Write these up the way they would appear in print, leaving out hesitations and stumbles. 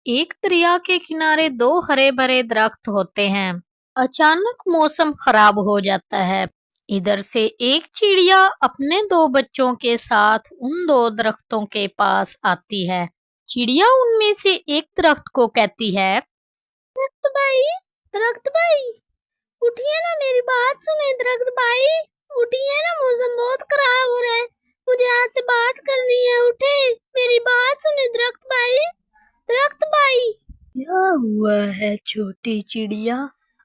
एक दरिया के किनारे दो हरे भरे दरख्त होते हैं। अचानक मौसम खराब हो जाता है। इधर से एक चिड़िया अपने दो बच्चों के साथ उन दो दरख्तों के पास आती है। चिड़िया उनमें से एक दरख्त को कहती है, दरख्त भाई, दरख्त भाई, उठिए ना, मेरी बात सुने। दरख्त भाई, उठिए ना, मौसम बहुत खराब हो रहा है, मुझे आपसे बात करनी है, उठे, मेरी बात सुने दरख्त भाई, दरख्त भाई। क्या हुआ है छोटी चिड़िया,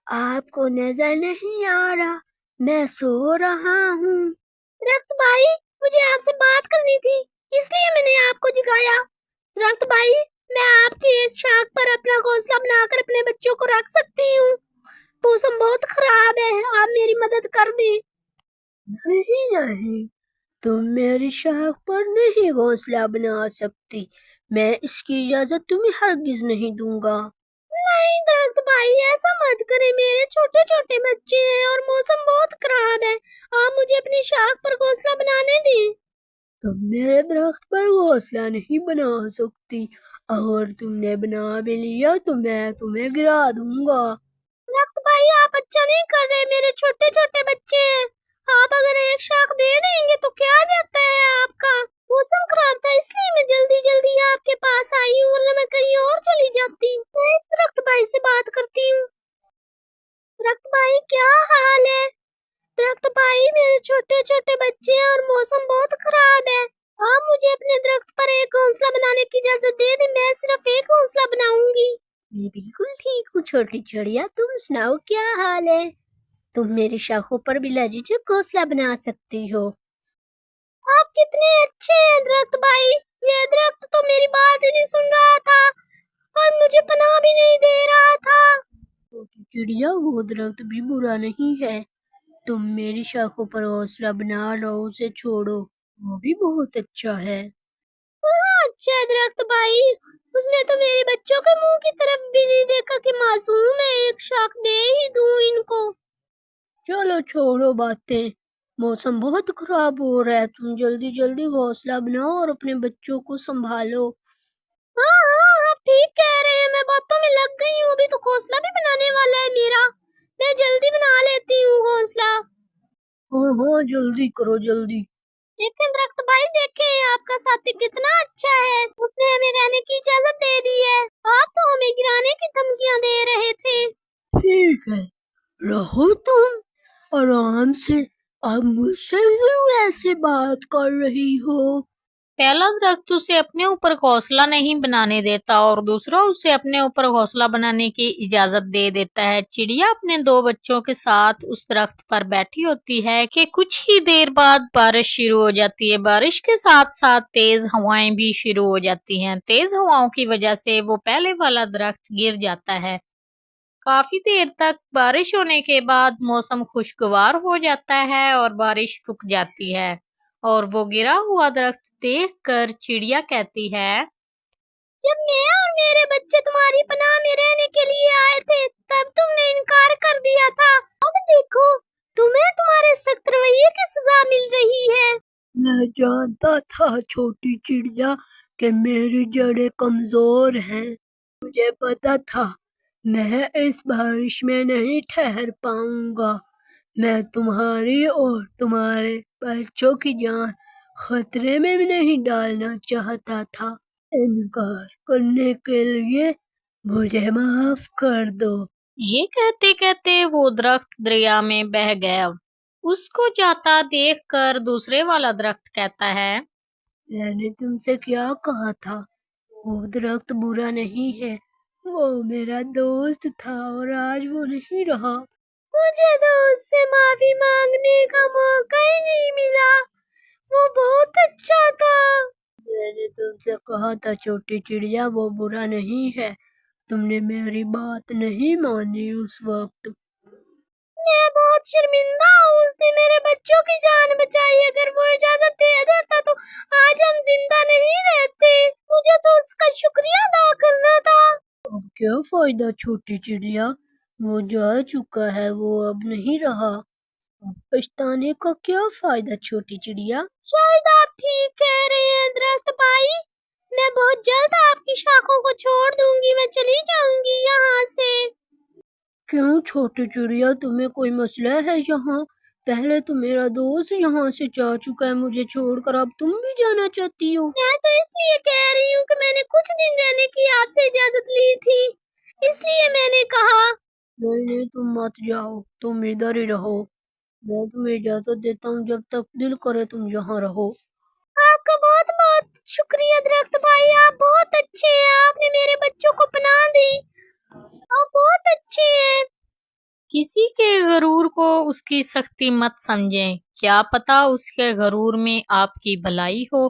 आपको नजर नहीं आ रहा? मैं सो रहा हूँ। दरख्त भाई, मुझे आपसे बात करनी थी, इसलिए मैंने आपको जगाया। दरख्त भाई, मैं आपकी एक शाख पर अपना घोंसला बनाकर अपने बच्चों को रख सकती हूँ। मौसम बहुत खराब है, आप मेरी मदद कर दें। नहीं नहीं, तुम मेरी शाख पर नहीं घोंसला बना सकती। मैं इसकी इजाजत तुम्हें हरगिज नहीं दूंगा। नहीं दरख्त भाई, ऐसा मत करें, मेरे छोटे छोटे बच्चे हैं और मौसम बहुत खराब है, आप मुझे अपनी शाख पर घोंसला बनाने दें। तुम मेरे दरख्त पर घोंसला नहीं बना सकती, अगर तुमने बना भी लिया तो मैं तुम्हें गिरा दूंगा। दरख्त भाई, आप अच्छा नहीं कर रहे, मेरे छोटे छोटे बच्चे हैं, आप अगर एक शाख दे देंगे तो क्या जाता है आपका। मौसम खराब था इसलिए मैं जल्दी जल्दी आपके पास आई हूँ, वरना मैं कहीं और चली जाती। मैं इस दरख्त भाई से बात करती हूँ। दरख्त भाई, क्या हाल है? दरख्त भाई, मेरे छोटे छोटे बच्चे हैं और मौसम बहुत खराब है, आप मुझे अपने दरख्त पर एक घोंसला बनाने की इजाजत दे दें, मैं सिर्फ एक घोंसला बनाऊंगी। मैं बिल्कुल ठीक हूँ छोटी चिड़िया, तुम सुनाओ क्या हाल है? तुम मेरी शाखों पर बिला झिझक घोंसला बना सकती हो। आप कितने अच्छे हैं दरख्त भाई, ये दरख्त तो मेरी बात ही नहीं सुन रहा था और मुझे पनाह भी नहीं दे रहा था। छोटी चिड़िया, वो दरख्त भी बुरा नहीं है, तुम मेरी शाखों पर घोंसला बना लो, उसे छोड़ो, वो भी बहुत अच्छा है। अच्छा है दरख्त भाई, उसने तो मेरे बच्चों के मुंह की तरफ भी नहीं देखा कि मासूम है, एक शाख दे ही दूं इनको। चलो छोड़ो बातें, मौसम बहुत खराब हो रहा है, तुम जल्दी जल्दी घोंसला बनाओ और अपने बच्चों को संभालो। हाँ हाँ, आप ठीक कह रहे हैं, मैं बातों में लग गई हूँ, अभी तो घोंसला भी बनाने वाला है मेरा, मैं जल्दी बना लेती हूँ घोंसला। हाँ हाँ, जल्दी करो जल्दी। देखें दरख्त भाई, देखें, आपका साथी कितना अच्छा है, उसने हमें रहने की इजाजत दे दी है, आप तो हमें गिराने की धमकियां दे रहे थे। ठीक है, रहो तुम आराम से, अब मुझसे क्यों ऐसे बात कर रही हो? पहला दरख्त उसे अपने ऊपर घोंसला नहीं बनाने देता और दूसरा उसे अपने ऊपर घोंसला बनाने की इजाजत दे देता है। चिड़िया अपने दो बच्चों के साथ उस दरख्त पर बैठी होती है कि कुछ ही देर बाद बारिश शुरू हो जाती है। बारिश के साथ साथ तेज हवाएं भी शुरू हो जाती हैं। तेज हवाओं की वजह से वो पहले वाला दरख्त गिर जाता है। काफी देर तक बारिश होने के बाद मौसम खुशगवार हो जाता है और बारिश रुक जाती है और वो गिरा हुआ दरख्त देखकर चिड़िया कहती है, जब मैं और मेरे बच्चे तुम्हारी पनाह में रहने के लिए आए थे तब तुमने इनकार कर दिया था, अब देखो तुम्हें तुम्हारे सख्त रवैये की सजा मिल रही है। मैं जानता था छोटी चिड़िया कि मेरी जड़ें कमजोर हैं, मुझे पता था मैं इस बारिश में नहीं ठहर पाऊंगा, मैं तुम्हारी और तुम्हारे बच्चों की जान खतरे में भी नहीं डालना चाहता था, इनकार करने के लिए मुझे माफ कर दो। ये कहते कहते वो दरख्त दरिया में बह गया। उसको जाता देखकर दूसरे वाला दरख्त कहता है, मैंने तुमसे क्या कहा था, वो दरख्त बुरा नहीं है, वो मेरा दोस्त था और आज वो नहीं रहा, मुझे तो उससे माफी मांगने का मौका ही नहीं मिला, वो बहुत अच्छा था। मैंने तुमसे कहा था छोटी चिड़िया, वो बुरा नहीं है, तुमने मेरी बात नहीं मानी उस वक्त। मैं बहुत शर्मिंदा हूँ, उसने मेरे बच्चों की जान बचाई, अगर वो इजाजत दे देता तो आज हम जिंदा नहीं रहते, मुझे तो उसका शुक्रिया अदा करना था। अब क्या फायदा छोटी चिड़िया, वो जा चुका है, वो अब नहीं रहा, अब पछताने का क्या फायदा छोटी चिड़िया। शायद आप ठीक कह रहे हैं दरख्त भाई, मैं बहुत जल्द आपकी की शाखों को छोड़ दूंगी, मैं चली जाऊंगी यहाँ से। क्यों छोटी चिड़िया, तुम्हें कोई मसला है यहाँ? पहले तो मेरा दोस्त यहाँ से जा चुका है मुझे छोड़कर, अब तुम भी जाना चाहती हो? मैं तो इसलिए कह रही हूँ कि मैंने कुछ दिन रहने की आपसे इजाजत ली थी, इसलिए मैंने कहा। नहीं नहीं, तुम मत जाओ, तुम इधर ही रहो। मैं तुम्हें इजाजत देता हूँ, जब तक दिल करे तुम यहाँ रहो। आपका बहुत बहुत शुक्रिया दरख्त भाई, आप बहुत अच्छे हैं, आपने मेरे बच्चों को पनाह दी, आप बहुत अच्छे हैं। किसी के गरूर को उसकी सख्ती मत समझें, क्या पता उसके गरूर में आपकी भलाई हो।